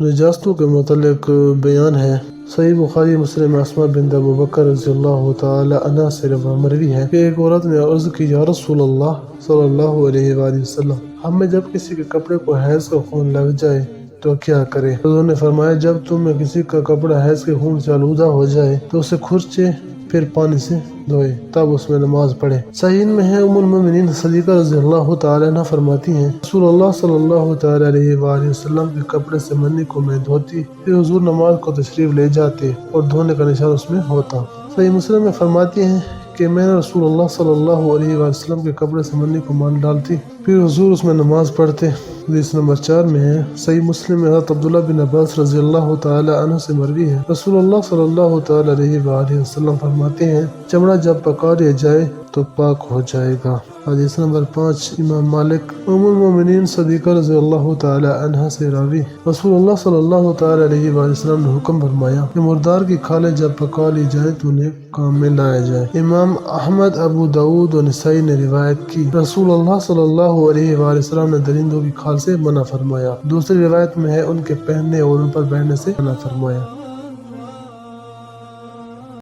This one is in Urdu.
نجاستوں کے متعلق بیان ہے۔ صحیح بخاری مسلم اسماء بنت ابو بکر رضی اللہ تعالی عنہ سے مروی ہے کہ ایک عورت نے عرض کی، یا رسول اللہ صلی اللہ علیہ وآلہ وسلم، ہم میں جب کسی کے کپڑے کو حیض کا خون لگ جائے تو کیا کرے؟ حضور نے فرمایا، جب تم میں کسی کا کپڑا حیض کے خون سے آلودہ ہو جائے تو اسے کھرچے، پھر پانی سے دھوئے، تب اس میں نماز پڑھے۔ صحیح میں ہے، ام المؤمنین صدیقہ رضی اللہ تعالی عنہ فرماتی ہیں، رسول اللہ صلی اللہ تعالی علیہ وآلہ وسلم کے کپڑے سے منی کو میں دھوتی، پھر حضور نماز کو تشریف لے جاتے اور دھونے کا نشان اس میں ہوتا۔ صحیح مسلم میں فرماتی ہیں کہ میں نے رسول اللہ صلی اللہ علیہ وآلہ وسلم کے کپڑے سے منی کو مان ڈالتی، پھر حضور اس میں نماز پڑھتے۔ حدیث نمبر 4 میں ہے۔ صحیح مسلم میں حضرت عبداللہ بن عباس رضی اللہ تعالی عنہ سے مروی ہے، رسول اللہ صلی اللہ تعالی علیہ وآلہ وسلم فرماتے ہیں، چمڑا جب پکا لیا جائے تو پاک ہو جائے گا۔ حدیث نمبر 5 امام مالک۔ ام المؤمنین صدیقہ رضی اللہ تعالی عنہ سے راوی، رسول اللہ صلی اللہ تعالی علیہ وآلہ وسلم نے حکم فرمایا کہ مردار کی کھالیں جب پکا لی جائیں تو انہیں کام میں لایا جائے۔ امام احمد، ابو داؤد اور نسائی نے روایت کی، رسول اللہ صلی اللہ علیہ وآلہ وسلم نے درندوں کی کھال سے منع فرمایا۔ دوسری روایت میں ہے، ان کے پہننے اور ان پر بیٹھنے سے منع فرمایا۔